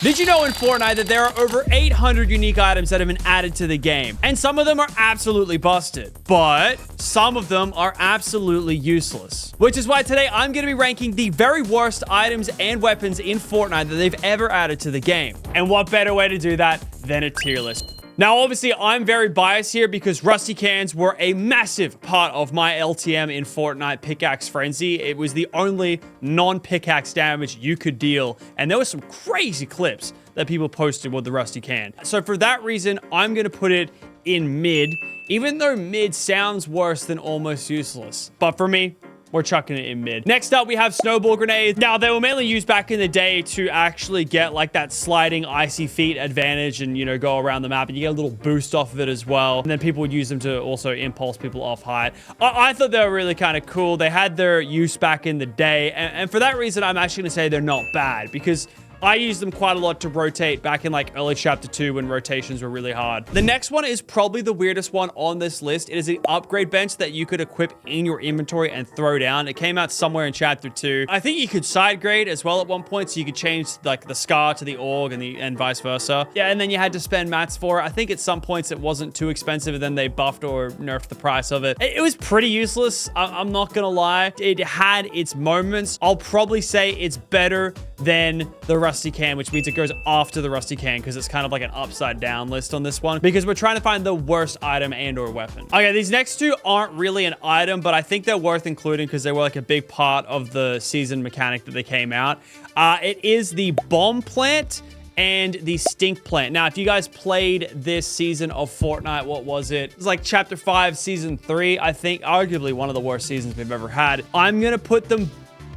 Did you know in Fortnite that there are over 800 unique items that have been added to the game? And some of them are absolutely busted, but some of them are absolutely useless. Which is why today I'm going to be ranking the very worst items and weapons in Fortnite that they've ever added to the game. And what better way to do that than a tier list? Now, obviously, I'm very biased here because rusty cans were a massive part of my LTM in Fortnite Pickaxe Frenzy. It was the only non-pickaxe damage you could deal, and there were some crazy clips that people posted with the rusty can. So for that reason, I'm going to put it in mid, even though mid sounds worse than almost useless. But for me, we're chucking it in mid. Next up, we have snowball grenades. Now, they were mainly used back in the day to actually get like that sliding icy feet advantage and, you know, go around the map, and you get a little boost off of it as well. And then people would use them to also impulse people off height. I thought they were really kind of cool. They had their use back in the day. And for that reason, I'm actually gonna say they're not bad because I used them quite a lot to rotate back in like early chapter 2 when rotations were really hard. The next one is probably the weirdest one on this list. It is an upgrade bench that you could equip in your inventory and throw down. It came out somewhere in chapter 2. I think you could side grade as well at one point, so you could change like the scar to the org and vice versa. Yeah, and then you had to spend mats for it. I think at some points it wasn't too expensive, and then they buffed or nerfed the price of it. It was pretty useless. I'm not gonna lie. It had its moments. I'll probably say it's better than the rusty can, which means it goes after the rusty can because it's kind of like an upside down list on this one because we're trying to find the worst item and or weapon. Okay, these next two aren't really an item, but I think they're worth including because they were like a big part of the season mechanic that they came out. It is the bomb plant and the stink plant. Now, if you guys played this season of Fortnite, what was it? It was like chapter 5, season 3, I think, arguably one of the worst seasons we've ever had. I'm gonna put them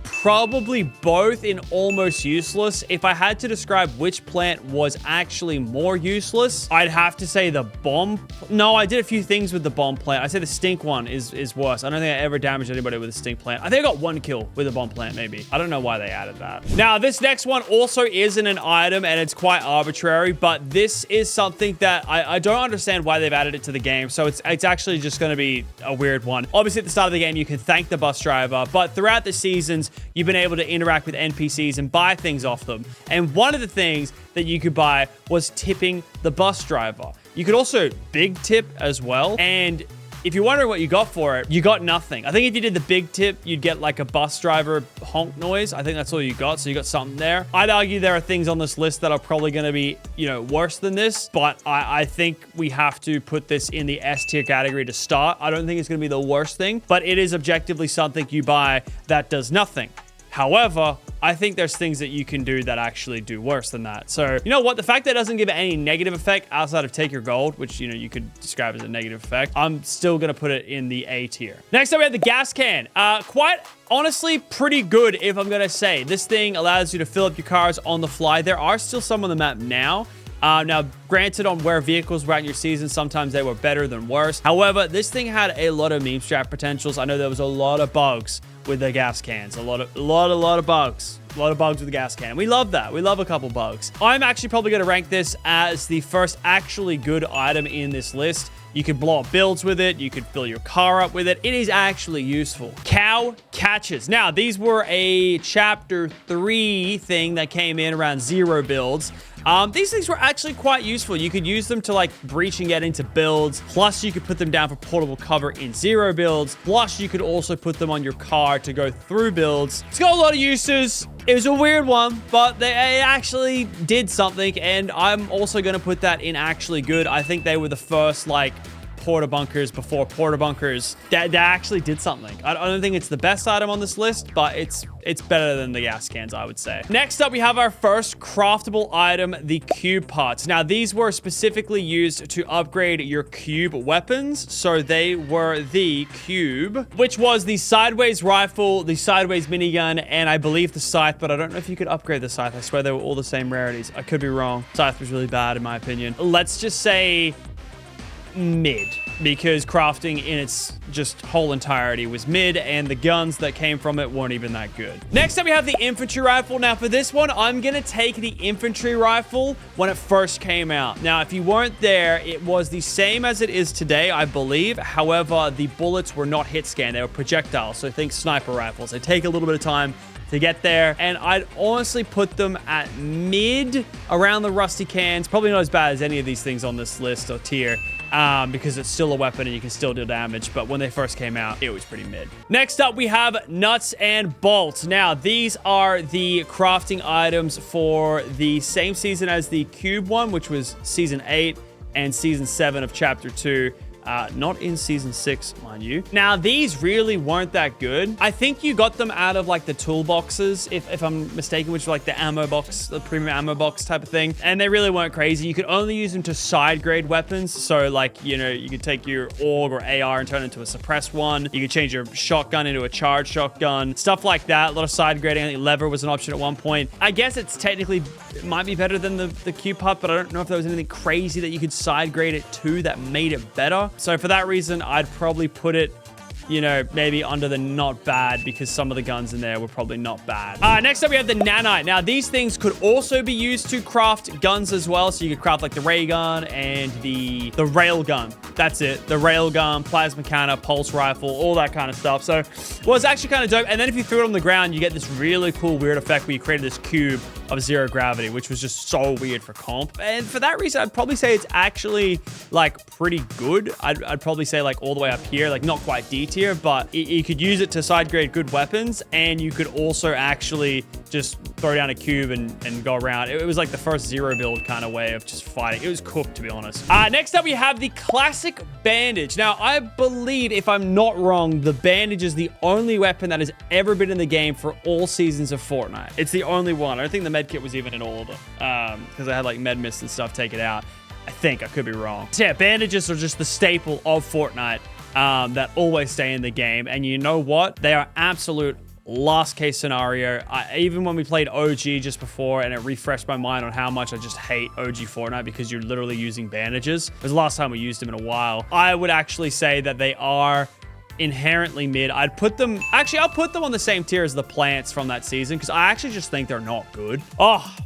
probably both in almost useless. If I had to describe which plant was actually more useless, I'd have to say the bomb. No, I did a few things with the bomb plant. I say the stink one is worse. I don't think I ever damaged anybody with a stink plant. I think I got 1 kill with a bomb plant, maybe. I don't know why they added that. Now, this next one also isn't an item, and it's quite arbitrary, but this is something that I don't understand why they've added it to the game, so it's actually just going to be a weird one. Obviously, at the start of the game, you can thank the bus driver, but throughout the seasons, you've been able to interact with NPCs and buy things off them. And one of the things that you could buy was tipping the bus driver. You could also big tip as well. And if you're wondering what you got for it, you got nothing. I think if you did the big tip, you'd get like a bus driver honk noise. I think that's all you got. So you got something there. I'd argue there are things on this list that are probably going to be, you know, worse than this. But I think we have to put this in the S tier category to start. I don't think it's going to be the worst thing, but it is objectively something you buy that does nothing. However, I think there's things that you can do that actually do worse than that. So, you know what? The fact that it doesn't give it any negative effect outside of take your gold, which, you know, you could describe as a negative effect, I'm still going to put it in the A tier. Next up, we have the gas can. Quite honestly, pretty good, if I'm going to say. This thing allows you to fill up your cars on the fly. There are still some on the map now. Now, granted, on where vehicles were at in your season, sometimes they were better than worse. However, this thing had a lot of meme strat potentials. I know there was a lot of bugs with the gas cans. A lot of bugs. A lot of bugs with the gas can. We love that. We love a couple bugs. I'm actually probably going to rank this as the first actually good item in this list. You could blow up builds with it. You could fill your car up with it. It is actually useful. Cow catches. Now, these were a chapter 3 thing that came in around 0 builds. These things were actually quite useful. You could use them to like breach and get into builds. Plus, you could put them down for portable cover in 0 builds. Plus, you could also put them on your car to go through builds. It's got a lot of uses. It was a weird one, but they actually did something. And I'm also going to put that in actually good. I think they were the first like porta bunkers before porta bunkers that actually did something. I don't think it's the best item on this list, but it's better than the gas cans, I would say. Next up, we have our first craftable item, the cube parts. Now, these were specifically used to upgrade your cube weapons. So they were the cube, which was the sideways rifle, the sideways minigun, and I believe the scythe, but I don't know if you could upgrade the scythe. I swear they were all the same rarities. I could be wrong. Scythe was really bad in my opinion. Let's just say mid, because crafting in its just whole entirety was mid, and the guns that came from it weren't even that good. Next up, we have the infantry rifle. Now, for this one, I'm gonna take the infantry rifle when it first came out. Now, if you weren't there, it was the same as it is today, I believe. However, the bullets were not hit scan. They were projectiles, so think sniper rifles. They take a little bit of time to get there. And I'd honestly put them at mid around the rusty cans. Probably not as bad as any of these things on this list or tier. Because it's still a weapon and you can still do damage. But when they first came out, it was pretty mid. Next up, we have nuts and bolts. Now, these are the crafting items for the same season as the cube one, which was season 8 and season 7 of chapter 2. Not in season 6, mind you. Now, these really weren't that good. I think you got them out of like the toolboxes, if I'm mistaken, which is like the ammo box, the premium ammo box type of thing. And they really weren't crazy. You could only use them to side grade weapons. So like, you know, you could take your AUG or AR and turn it into a suppressed one. You could change your shotgun into a charged shotgun, stuff like that. A lot of side grading. I think lever was an option at one point. I guess it might be better than the cube pup, but I don't know if there was anything crazy that you could side grade it to that made it better. So for that reason, I'd probably put it, you know, maybe under the not bad, because some of the guns in there were probably not bad. Next up, we have the nanite. Now, these things could also be used to craft guns as well. So you could craft like the ray gun and the rail gun. That's it. The rail gun, plasma cannon, pulse rifle, all that kind of stuff. So, well, it's actually kind of dope. And then if you threw it on the ground, you get this really cool weird effect where you created this cube of zero gravity, which was just so weird for comp. And for that reason, I'd probably say it's actually like pretty good. I'd probably say like all the way up here, like not quite D tier, but you could use it to side grade good weapons, and you could also actually just throw down a cube and go around. It was like the first zero build kind of way of just fighting. It was cooked, to be honest. Next up, we have the classic bandage. Now, I believe, if I'm not wrong, the bandage is the only weapon that has ever been in the game for all seasons of Fortnite. It's the only one. I don't think the med kit was even in all of them, because I had like med mist and stuff taken out. I think. I could be wrong. So yeah, bandages are just the staple of Fortnite that always stay in the game. And you know what? They are absolute last case scenario. Even when we played OG just before, and it refreshed my mind on how much I just hate OG Fortnite because you're literally using bandages. It was the last time we used them in a while. I would actually say that they are inherently mid. I'd put them, actually, I'll put them on the same tier as the plants from that season, because I actually just think they're not good. Oh,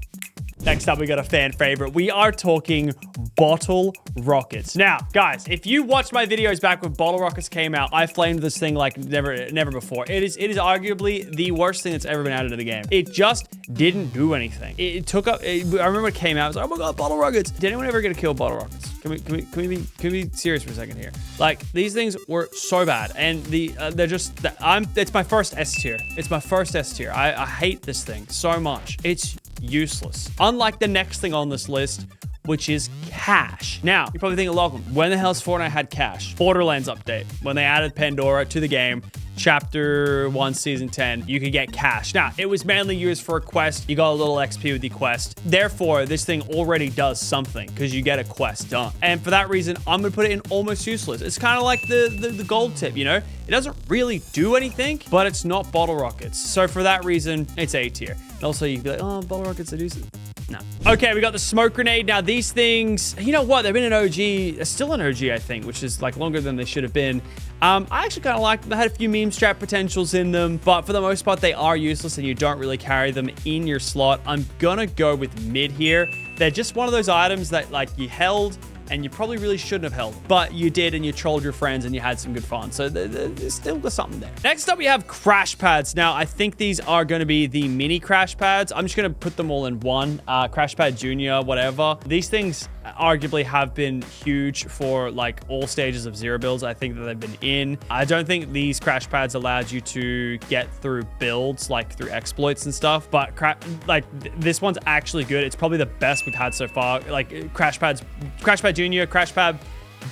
next up, we got a fan favorite. We are talking bottle rockets. Now, guys, if you watched my videos back when bottle rockets came out, I flamed this thing like never before. It is arguably the worst thing that's ever been added to the game. It just didn't do anything. It took up, I remember it came out, I was like, oh my God, bottle rockets. Did anyone ever get a kill bottle rockets? Can we be serious for a second here? Like, these things were so bad, and they're just, it's my first S tier. It's my first S tier. I hate this thing so much. It's useless. Unlike the next thing on this list, which is cash. Now, you're probably thinking, Lachlan, when the hell's Fortnite had cash? Borderlands update. When they added Pandora to the game, Chapter 1, Season 10, you could get cash. Now, it was mainly used for a quest. You got a little XP with the quest. Therefore, this thing already does something, because you get a quest done. And for that reason, I'm going to put it in almost useless. It's kind of like the gold tip, you know? It doesn't really do anything, but it's not bottle rockets. So for that reason, it's A tier. And also, you can be like, oh, bottle rockets are decent. No. Okay, we got the smoke grenade. Now, these things, you know what? They've been an OG. They're still an OG, I think, which is like longer than they should have been. I actually kind of liked them. They had a few meme strap potentials in them, but for the most part, they are useless and you don't really carry them in your slot. I'm gonna go with mid here. They're just one of those items that like you held and you probably really shouldn't have held, but you did, and you trolled your friends and you had some good fun. So there's still something there. Next up, we have crash pads. Now, I think these are going to be the mini crash pads. I'm just going to put them all in one. Crash pad junior, whatever. These things arguably have been huge for like all stages of zero builds. I think that they've been in. I don't think these crash pads allowed you to get through builds, like through exploits and stuff, but this one's actually good. It's probably the best we've had so far. Like crash pad junior, crash pad,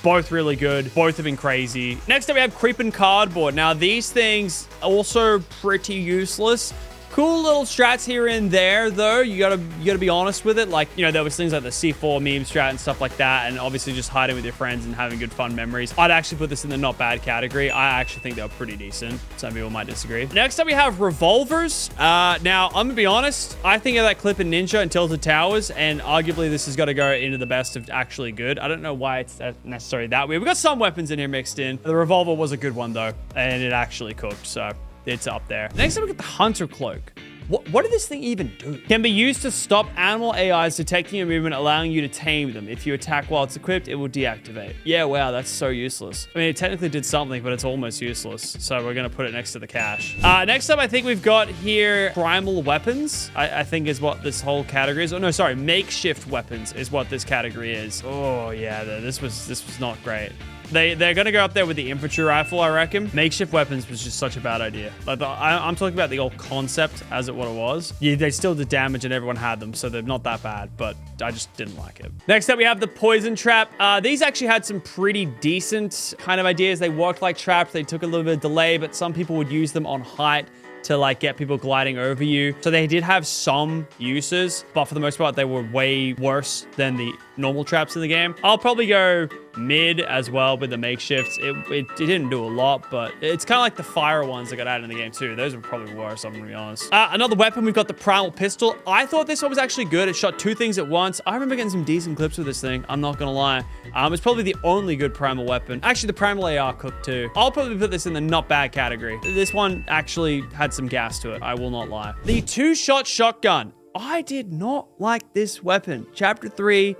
both really good. Both have been crazy. Next up, we have creeping cardboard. Now, these things also pretty useless. Cool little strats here and there, though. You gotta be honest with it. Like, you know, there was things like the C4 meme strat and stuff like that, and obviously just hiding with your friends and having good fun memories. I'd actually put this in the not bad category. I actually think they were pretty decent. Some people might disagree. Next up, we have revolvers. Now, I'm gonna be honest. I think of that clip in Ninja and Tilted Towers, and arguably this has got to go into the best of actually good. I don't know why it's necessarily that way. We've got some weapons in here mixed in. The revolver was a good one, though, and it actually cooked, so it's up there. Next up, we got the Hunter Cloak. What did this thing even do? Can be used to stop animal AIs detecting your movement, allowing you to tame them. If you attack while it's equipped, it will deactivate. Yeah, wow, that's so useless. I mean, it technically did something, but it's almost useless. So we're going to put it next to the cache. Next up, I think we've got here primal weapons, I think is what this whole category is. Oh, no, sorry. Makeshift weapons is what this category is. Oh, yeah, this was not great. They're going to go up there with the infantry rifle, I reckon. Makeshift weapons was just such a bad idea. Like I'm talking about the old concept as what it was. Yeah, they still did damage and everyone had them, so they're not that bad, but I just didn't like it. Next up, we have the poison trap. These actually had some pretty decent kind of ideas. They worked like traps. They took a little bit of delay, but some people would use them on height to like get people gliding over you. So they did have some uses, but for the most part, they were way worse than the normal traps in the game. I'll probably go mid as well with the makeshifts. It didn't do a lot, but it's kind of like the fire ones that got added in the game too. Those were probably worse, I'm gonna be honest. Another weapon, we've got the primal pistol. I thought this one was actually good. It shot 2 things at once. I remember getting some decent clips with this thing. I'm not gonna lie. It's probably the only good primal weapon. Actually, the primal AR cooked too. I'll probably put this in the not bad category. This one actually had some gas to it. I will not lie. The 2-shot shotgun. I did not like this weapon. Chapter 3,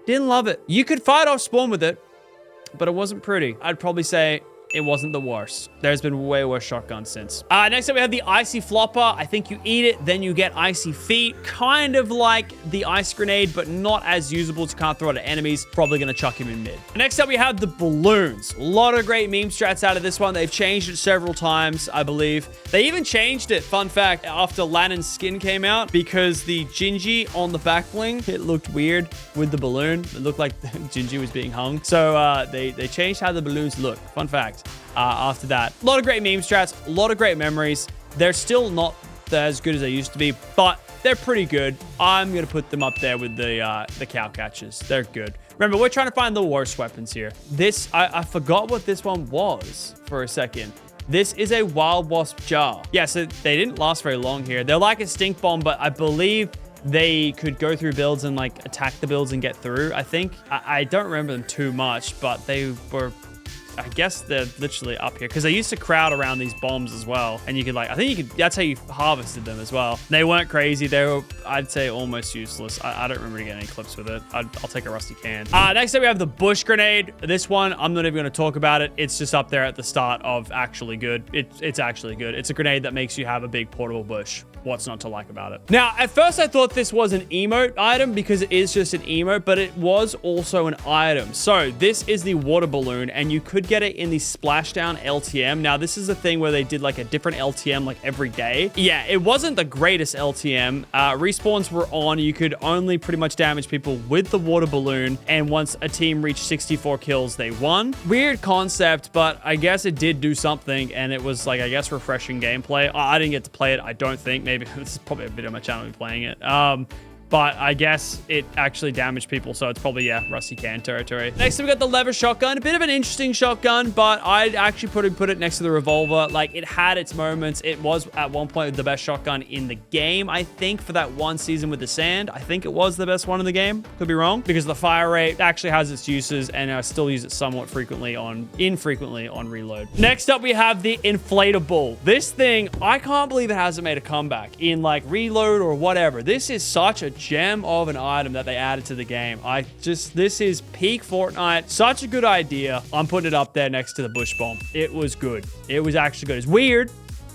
didn't love it. You could fight off spawn with it, but it wasn't pretty. I'd probably say it wasn't the worst. There's been way worse shotguns since. Next up, we have the icy flopper. I think you eat it, then you get icy feet. Kind of like the ice grenade, but not as usable. You can't throw it at enemies. Probably gonna chuck him in mid. Next up, we have the balloons. A lot of great meme strats out of this one. They've changed it several times, I believe. They even changed it, fun fact, after Lannon's skin came out, because the Gingy on the back bling, it looked weird with the balloon. It looked like Gingy was being hung. So they changed how the balloons look. Fun fact. After that, a lot of great meme strats, a lot of great memories. They're still not as good as they used to be, but they're pretty good. I'm gonna put them up there with the cow catchers. They're good. Remember, we're trying to find the worst weapons here. This, I forgot what this one was for a second. This is a wild wasp jar. Yeah, so they didn't last very long here. They're like a stink bomb, but I believe they could go through builds and like attack the builds and get through, I think. I don't remember them too much, but they were, I guess they're literally up here because they used to crowd around these bombs as well. And you could like, I think you could, that's how you harvested them as well. They weren't crazy. They were, I'd say, almost useless. I don't remember getting any clips with it. I'll take a rusty can. Next up, we have the bush grenade. This one, I'm not even going to talk about it. It's just up there at the start of actually good. It's actually good. It's a grenade that makes you have a big portable bush. What's not to like about it? Now, at first I thought this was an emote item because it is just an emote, but it was also an item. So this is the water balloon and you could get it in the splashdown LTM. Now, this is a thing where they did like a different LTM like every day. Yeah, it wasn't the greatest LTM. Respawns were on. You could only pretty much damage people with the water balloon. And once a team reached 64 kills, they won. Weird concept, but I guess it did do something. And it was like, I guess, refreshing gameplay. I didn't get to play it. I don't think. Maybe this is probably a video on my channel me playing it. But I guess it actually damaged people, so it's probably, yeah, rusty can territory. Next, we got the lever shotgun. A bit of an interesting shotgun, but I'd actually put it next to the revolver. Like, it had its moments. It was, at one point, the best shotgun in the game, I think, for that one season with the sand. I think it was the best one in the game. Could be wrong, because the fire rate actually has its uses, and I still use it somewhat infrequently on reload. Next up, we have the inflatable. This thing, I can't believe it hasn't made a comeback in, like, reload or whatever. This is such a gem of an item that they added to the game. This is peak Fortnite. Such a good idea. I'm putting it up there next to the bush bomb. It was good. It was actually good. It's weird,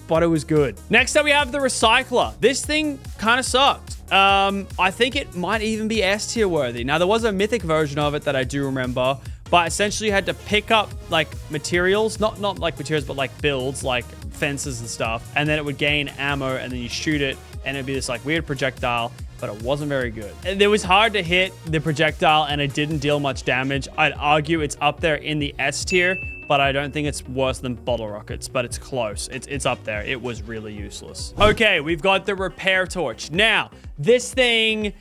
but it was good. Next up, we have the recycler. This thing kind of sucked. I think it might even be S tier worthy. Now, there was a mythic version of it that I do remember, but essentially you had to pick up like materials, not like materials, but like builds, like fences and stuff. And then it would gain ammo and then you shoot it and it'd be this like weird projectile, but it wasn't very good. It was hard to hit the projectile and it didn't deal much damage. I'd argue it's up there in the S tier, but I don't think it's worse than bottle rockets, but it's close. It's up there. It was really useless. Okay, we've got the repair torch. Now, this thing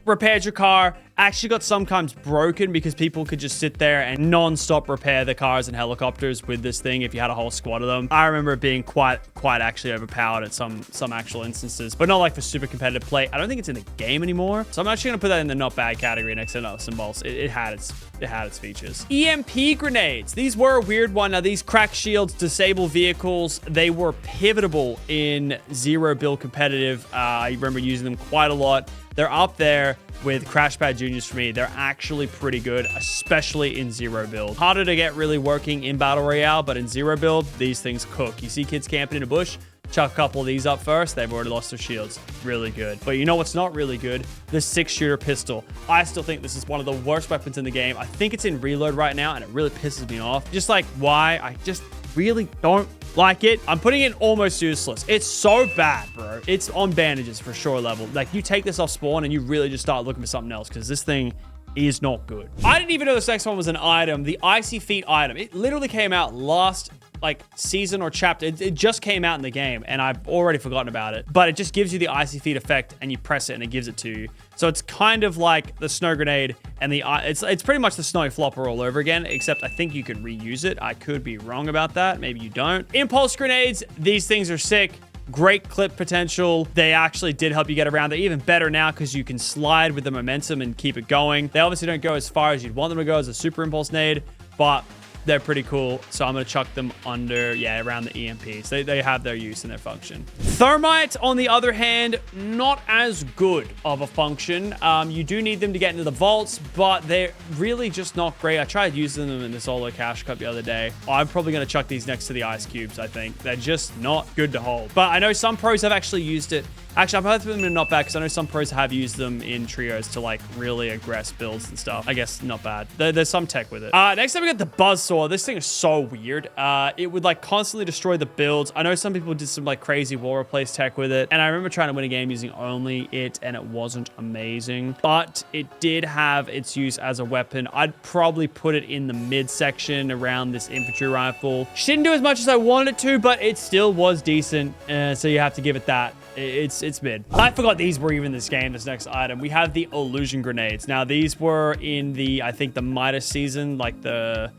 repairs your car actually got sometimes broken because people could just sit there and non-stop repair the cars and helicopters with this thing if you had a whole squad of them. I remember it being quite actually overpowered at some actual instances, but not like for super competitive play. I don't think it's in the game anymore, so I'm actually gonna put that in the not bad category next to nuts and bolts. It had its features. EMP grenades. These were a weird one. Now these crack shields disable vehicles. They were pivotal in zero build competitive. I remember using them quite a lot. They're up there with Crash Pad Juniors for me. They're actually pretty good, especially in zero build. Harder to get really working in Battle Royale, but in zero build, these things cook. You see kids camping in a bush, chuck a couple of these up first, they've already lost their shields. Really good. But you know what's not really good? The 6-shooter pistol. I still think this is one of the worst weapons in the game. I think it's in reload right now, and it really pisses me off. Just like, why? I just really don't like it. I'm putting it almost useless. It's so bad, bro. It's on bandages for sure level. Like, you take this off spawn and you really just start looking for something else because this thing is not good. I didn't even know this next one was an item. The Icy Feet item. It literally came out last like season or chapter. It just came out in the game and I've already forgotten about it, but it just gives you the Icy Feet effect and you press it and it gives it to you. So it's kind of like the snow grenade and it's pretty much the snow flopper all over again, except I think you could reuse it. I could be wrong about that. Maybe you don't. Impulse grenades. These things are sick. Great clip potential. They actually did help you get around. They're even better now because you can slide with the momentum and keep it going. They obviously don't go as far as you'd want them to go as a super impulse nade, but they're pretty cool. So I'm going to chuck them under, yeah, around the EMPs. They have their use and their function. Thermite, on the other hand, not as good of a function. You do need them to get into the vaults, but they're really just not great. I tried using them in the solo cash cup the other day. I'm probably going to chuck these next to the ice cubes, I think. They're just not good to hold. But I know some pros have actually used it. Actually, I've heard them in not bad because I know some pros have used them in trios to like really aggress builds and stuff. I guess not bad. There's some tech with it. Next up we got the Buzzsaw. This thing is so weird. It would like constantly destroy the builds. I know some people did some like crazy wall replace tech with it. And I remember trying to win a game using only it and it wasn't amazing. But it did have its use as a weapon. I'd probably put it in the mid section around this infantry rifle. She didn't do as much as I wanted it to, but it still was decent. So you have to give it that. It's mid. I forgot these were even this game, this next item. We have the illusion grenades. Now, these were in the, I think, the Midas season, like the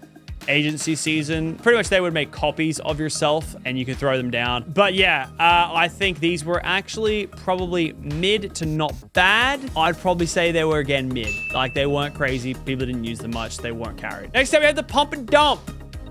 agency season. Pretty much they would make copies of yourself and you could throw them down. But yeah, I think these were actually probably mid to not bad. I'd probably say they were, again, mid. Like, they weren't crazy. People didn't use them much. They weren't carried. Next up, we have the pump and dump.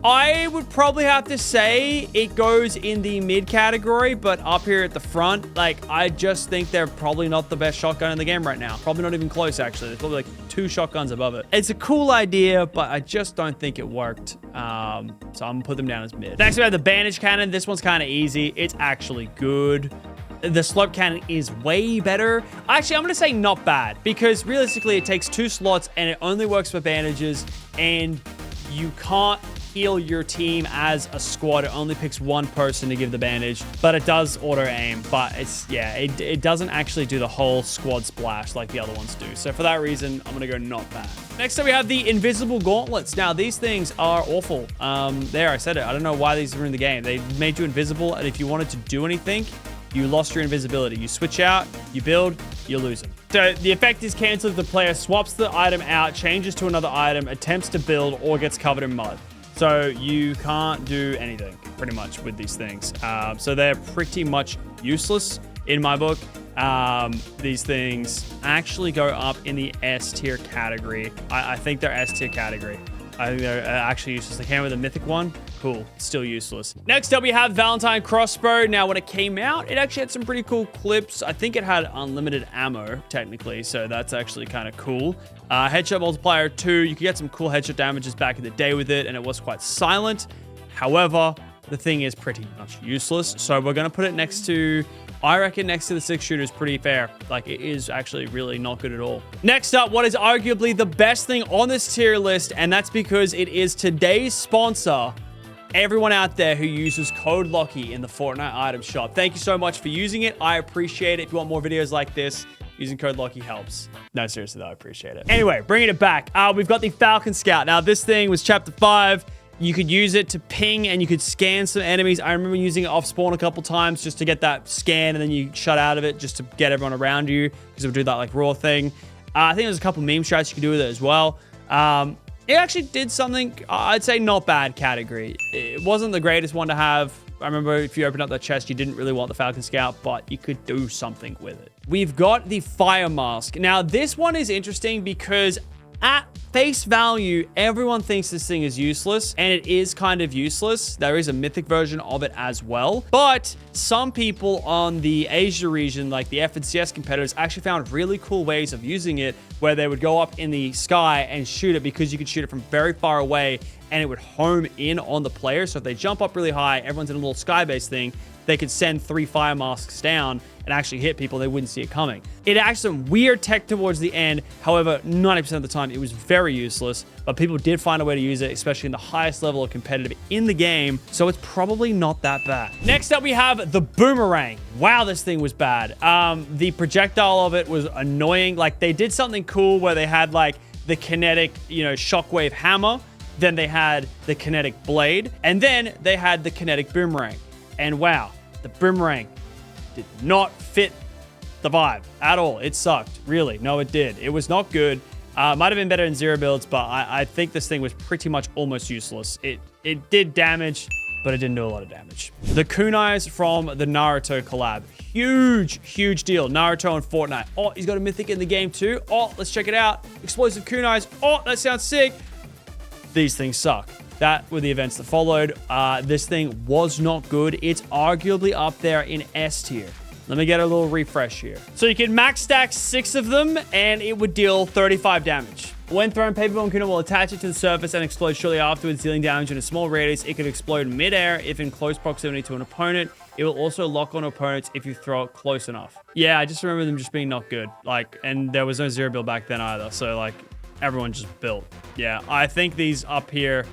I would probably have to say it goes in the mid category, but up here at the front, like, I just think they're probably not the best shotgun in the game right now. Probably not even close, actually. There's probably like 2 shotguns above it. It's a cool idea, but I just don't think it worked. So I'm gonna put them down as mid. Next, we have the bandage cannon. This one's kind of easy. It's actually good. The slope cannon is way better. Actually, I'm going to say not bad because realistically, it takes 2 slots and it only works for bandages and you can't heal your team as a squad. It only picks 1 person to give the bandage, but it does auto aim. But it's, yeah, it doesn't actually do the whole squad splash like the other ones do. So for that reason, I'm gonna go not bad. Next up, we have the invisible gauntlets. Now, these things are awful. There, I said it. I don't know why these are in the game. They made you invisible, and if you wanted to do anything, you lost your invisibility. You switch out, you build, you lose them. So the effect is canceled if the player swaps the item out, changes to another item, attempts to build, or gets covered in mud. So you can't do anything pretty much with these things. So they're pretty much useless in my book. These things actually go up in the S tier category. I think they're S tier category. I think they're actually useless. They came with a mythic one. Cool. Still useless. Next up, we have Valentine Crossbow. Now, when it came out, it actually had some pretty cool clips. I think it had unlimited ammo, technically, so that's actually kind of cool. Headshot multiplier 2. You could get some cool headshot damages back in the day with it, and it was quite silent. However, the thing is pretty much useless, so we're going to put it next to... I reckon next to the 6-shooter is pretty fair. Like, it is actually really not good at all. Next up, what is arguably the best thing on this tier list, and that's because it is today's sponsor, everyone out there who uses code Lachy in the Fortnite item shop. Thank you so much for using it. I appreciate it. If you want more videos like this, using code Lachy helps. No, seriously, though, I appreciate it. Anyway, bringing it back. We've got the Falcon Scout. Now, this thing was Chapter 5. You could use it to ping and you could scan some enemies. I remember using it off spawn a couple times just to get that scan and then you shut out of it just to get everyone around you because it would do that like raw thing. I think there's a couple meme strats you can do with it as well. It actually did something, I'd say not bad category. It wasn't the greatest one to have. I remember if you opened up that chest, you didn't really want the Falcon Scout, but you could do something with it. We've got the Fire Mask. Now, this one is interesting because at face value, everyone thinks this thing is useless, and it is kind of useless. There is a mythic version of it as well, but some people on the Asia region, like the FNCS competitors, actually found really cool ways of using it, where they would go up in the sky and shoot it because you could shoot it from very far away, and it would home in on the player. So if they jump up really high, everyone's in a little sky-based thing, they could send 3 fire masks down and actually hit people. They wouldn't see it coming. It had some weird tech towards the end. However, 90% of the time, it was very useless, but people did find a way to use it, especially in the highest level of competitive in the game. So it's probably not that bad. Next up, we have the Boomerang. Wow, this thing was bad. The projectile of it was annoying. Like, they did something cool where they had like the kinetic, shockwave hammer. Then they had the kinetic blade, and then they had the kinetic boomerang. And wow, the boomerang did not fit the vibe at all. It sucked, really. No, it did. It was not good. Might have been better in zero builds, but I think this thing was pretty much almost useless. It did damage, but it didn't do a lot of damage. The kunais from the Naruto collab. Huge deal. Naruto and Fortnite. Oh, he's got a mythic in the game too. Oh, let's check it out. Explosive kunais. Oh, that sounds sick. These things suck. That were the events that followed. This thing was not good. It's arguably up there in S tier. Let me get a little refresh here. So you can max stack 6 of them, and it would deal 35 damage. When thrown, Paper Bone Kuna will attach it to the surface and explode shortly afterwards, dealing damage in a small radius. It could explode mid-air if in close proximity to an opponent. It will also lock on opponents if you throw it close enough. Yeah, I just remember them just being not good. And there was no zero build back then either. So, everyone just built. Yeah, I think these up here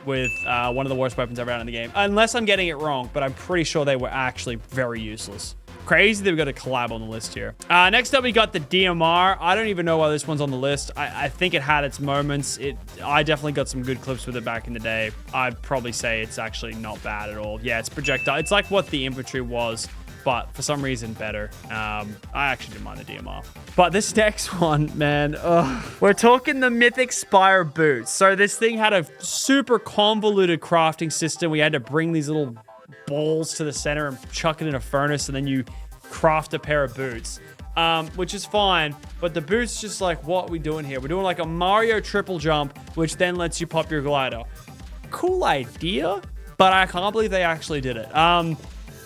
with one of the worst weapons ever out in the game. Unless I'm getting it wrong, but I'm pretty sure they were actually very useless. Crazy that we got a collab on the list here. Next up, we got the DMR. I don't even know why this one's on the list. I think it had its moments. I definitely got some good clips with it back in the day. I'd probably say it's actually not bad at all. Yeah, it's projectile. It's like what the infantry was, but for some reason better. I actually didn't mind the DMR. But this next one, man, we're talking the Mythic Spire boots. So this thing had a super convoluted crafting system. We had to bring these little balls to the center and chuck it in a furnace, and then you craft a pair of boots, which is fine. But the boots just what are we doing here? We're doing like a Mario triple jump, which then lets you pop your glider. Cool idea, but I can't believe they actually did it.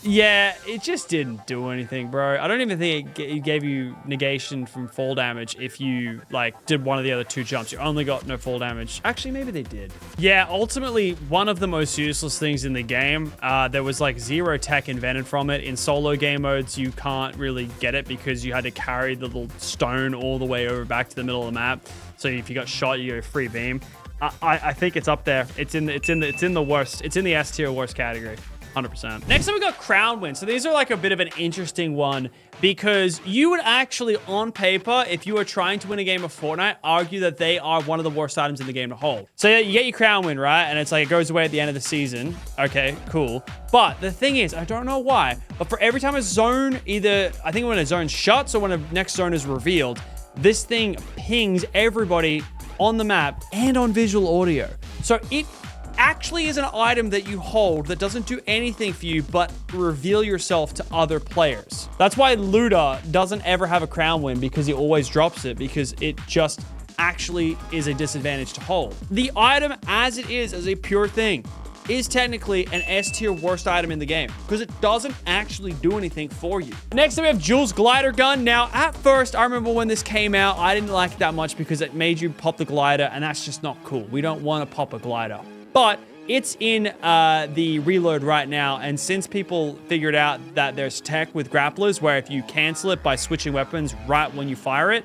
Yeah, it just didn't do anything, bro. I don't even think it gave you negation from fall damage if you, did one of the other 2 jumps. You only got no fall damage. Actually, maybe they did. Yeah, ultimately, one of the most useless things in the game. There was, 0 tech invented from it. In solo game modes, you can't really get it because you had to carry the little stone all the way over back to the middle of the map. So if you got shot, you go free beam. I think it's up there. It's in the worst. It's in the S tier worst category. 100%. Next up, we got Crown Wind. So these are a bit of an interesting one because you would actually, on paper, if you were trying to win a game of Fortnite, argue that they are one of the worst items in the game to hold. So yeah, you get your Crown Wind, right? And it's it goes away at the end of the season. Okay, cool. But the thing is, I don't know why, but for every time a zone, I think when a zone shuts or when a next zone is revealed, this thing pings everybody on the map and on visual audio. So it actually is an item that you hold that doesn't do anything for you but reveal yourself to other players. That's why Luda doesn't ever have a Crown Win, because he always drops it, because it just actually is a disadvantage to hold. The item as it is, as a pure thing, is technically an S tier worst item in the game because it doesn't actually do anything for you. Next up, we have Jules Glider Gun. Now, at first, I remember when this came out, I didn't like it that much because it made you pop the glider, and that's just not cool. We don't want to pop a glider. But it's in the reload right now, and since people figured out that there's tech with grapplers where if you cancel it by switching weapons right when you fire it,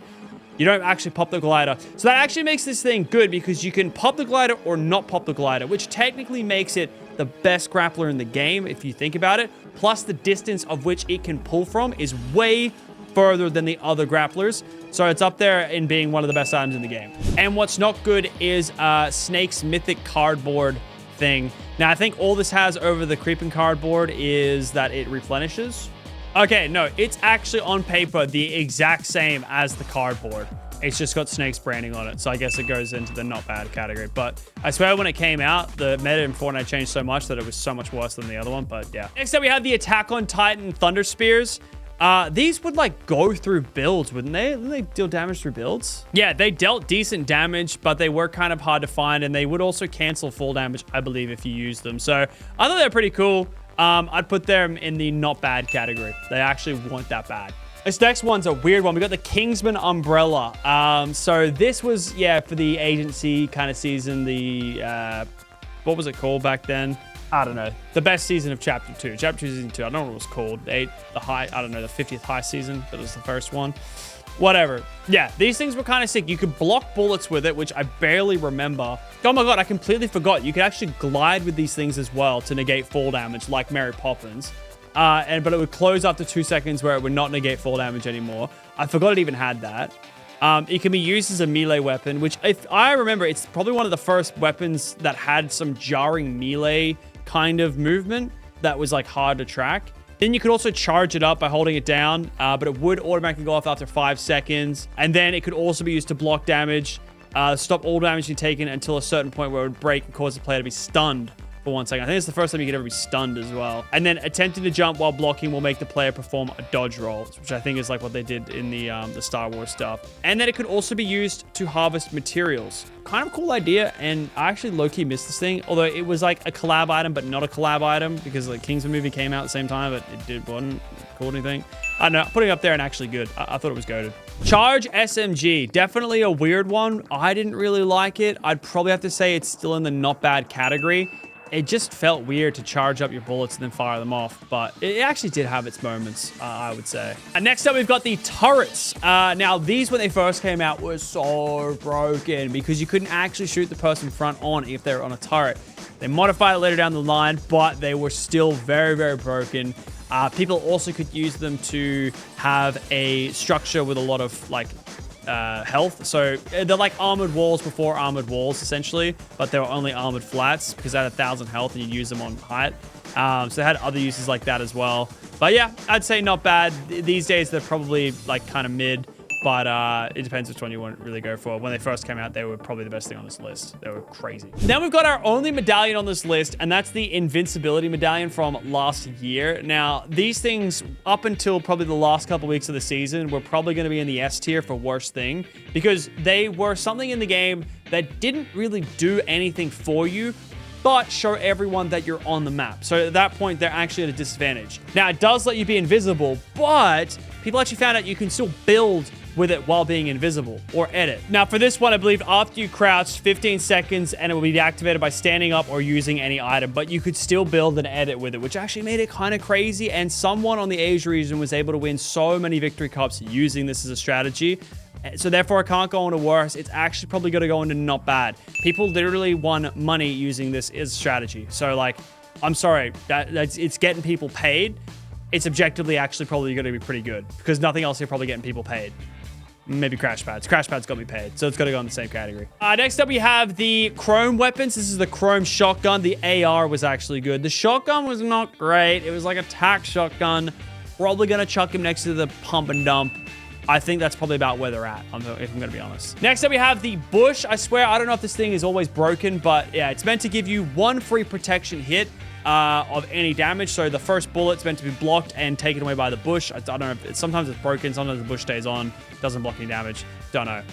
you don't actually pop the glider. So that actually makes this thing good because you can pop the glider or not pop the glider, which technically makes it the best grappler in the game if you think about it. Plus the distance of which it can pull from is way further than the other grapplers. So it's up there in being one of the best items in the game. And what's not good is Snake's mythic cardboard thing. Now, I think all this has over the creeping cardboard is that it replenishes. Okay, no, it's actually on paper the exact same as the cardboard. It's just got Snake's branding on it. So I guess it goes into the not bad category. But I swear when it came out, the meta in Fortnite changed so much that it was so much worse than the other one. But yeah. Next up, we have the Attack on Titan Thunder Spears. These would like go through builds, wouldn't they? Didn't they deal damage through builds? Yeah, they dealt decent damage, but they were kind of hard to find, and they would also cancel full damage, I believe, if you use them. So I thought they were pretty cool. I'd put them in the not bad category. They actually weren't that bad. This next one's a weird one. We got the Kingsman Umbrella. So this was, yeah, for the agency kind of season. The, what was it called back then? I don't know. The best season of Chapter 2. Chapter 2 Season 2. I don't know what it was called. The 50th high season. That was the first one. Whatever. Yeah, these things were kind of sick. You could block bullets with it, which I barely remember. Oh my god, I completely forgot. You could actually glide with these things as well to negate fall damage, like Mary Poppins. But it would close after 2 seconds where it would not negate fall damage anymore. I forgot it even had that. It can be used as a melee weapon, which if I remember, it's probably one of the first weapons that had some jarring melee kind of movement that was like hard to track. Then you could also charge it up by holding it down, but it would automatically go off after 5 seconds. And then it could also be used to block damage, stop all damage being taken until a certain point where it would break and cause the player to be stunned for 1 second. I think it's the first time you could ever be stunned as well. And then attempting to jump while blocking will make the player perform a dodge roll, which I think is like what they did in the Star Wars stuff. And then it could also be used to harvest materials. Kind of cool idea, and I actually low-key missed this thing, although it was like a collab item, but not a collab item, because the Kingsman movie came out at the same time, but wasn't called anything. I don't know, putting it up there and actually good. I thought it was goated. Charge SMG, definitely a weird one. I didn't really like it. I'd probably have to say it's still in the not bad category. It just felt weird to charge up your bullets and then fire them off, but it actually did have its moments, I would say. And next up, we've got the turrets. Now, these, when they first came out, were so broken because you couldn't actually shoot the person front on if they were on a turret. They modified it later down the line, but they were still very, very broken. People also could use them to have a structure with a lot of, like, health. So they're like armored walls before armored walls, essentially, but they were only armored flats because they had 1,000 health and you use them on height. So they had other uses like that as well. But yeah, I'd say not bad. These days, they're probably like kind of mid, but it depends which one you want to really go for. When they first came out, they were probably the best thing on this list. They were crazy. Then we've got our only medallion on this list, and that's the Invincibility Medallion from last year. Now, these things, up until probably the last couple weeks of the season, were probably going to be in the S tier for worst thing, because they were something in the game that didn't really do anything for you, but show everyone that you're on the map. So at that point, they're actually at a disadvantage. Now, it does let you be invisible, but people actually found out you can still build with it while being invisible, or edit. Now, for this one, I believe after you crouch 15 seconds and it will be deactivated by standing up or using any item, but you could still build and edit with it, which actually made it kind of crazy. And someone on the Asia region was able to win so many victory cups using this as a strategy. So therefore, it can't go into worse. It's actually probably going to go into not bad. People literally won money using this as a strategy. So like, I'm sorry, it's getting people paid. It's objectively actually probably going to be pretty good because nothing else here probably getting people paid. Maybe crash pads. Crash pads got me paid, so it's got to go in the same category. Next up, we have the chrome weapons. This is the chrome shotgun. The AR was actually good. The shotgun was not great. It was like a tac shotgun. Probably going to chuck him next to the pump and dump. I think that's probably about where they're at, if I'm going to be honest. Next up, we have the bush. I swear, I don't know if this thing is always broken, but yeah, it's meant to give you 1 free protection hit of any damage. So the first bullet's meant to be blocked and taken away by the bush. I don't know if sometimes it's broken, sometimes the bush stays on, doesn't block any damage. Don't know.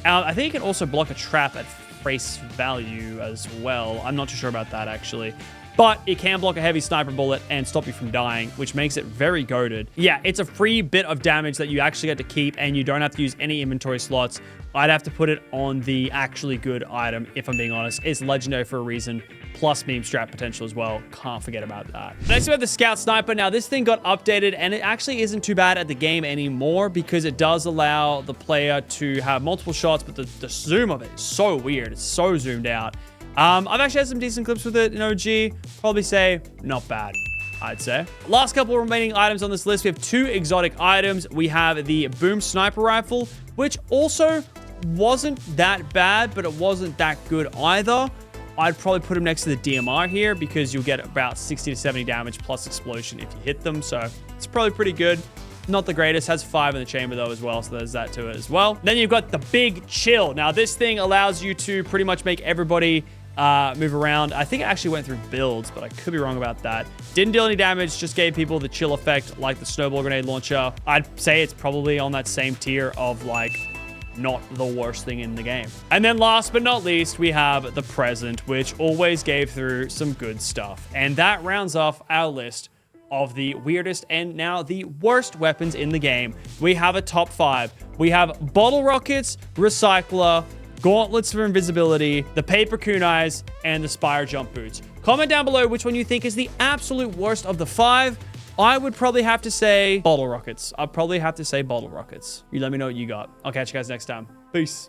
I think it can also block a trap at face value as well. I'm not too sure about that actually. But it can block a heavy sniper bullet and stop you from dying, which makes it very goated. Yeah, it's a free bit of damage that you actually get to keep, and you don't have to use any inventory slots. I'd have to put it on the actually good item, if I'm being honest. It's legendary for a reason, plus meme strat potential as well. Can't forget about that. Next, we have the Scout Sniper. Now, this thing got updated, and it actually isn't too bad at the game anymore because it does allow the player to have multiple shots, but the zoom of it is so weird. It's so zoomed out. I've actually had some decent clips with it in OG. Probably say not bad, I'd say. Last couple of remaining items on this list. We have 2 exotic items. We have the Boom Sniper Rifle, which also wasn't that bad, but it wasn't that good either. I'd probably put him next to the DMR here because you'll get about 60 to 70 damage plus explosion if you hit them. So it's probably pretty good. not the greatest. Has 5 in the chamber though as well, so there's that to it as well. Then you've got the big chill. Now this thing allows you to pretty much make everybody move around. I think it actually went through builds, but I could be wrong about that. Didn't deal any damage, just gave people the chill effect like the snowball grenade launcher. I'd say it's probably on that same tier of like not the worst thing in the game. And then last but not least, we have the present, which always gave through some good stuff. And that rounds off our list of the weirdest and now the worst weapons in the game. We have a top 5. We have bottle rockets, recycler, gauntlets for invisibility, the paper kunais, and the spire jump boots. Comment down below which one you think is the absolute worst of the 5. I would probably have to say bottle rockets. I'd probably have to say bottle rockets. You let me know what you got. I'll catch you guys next time. Peace.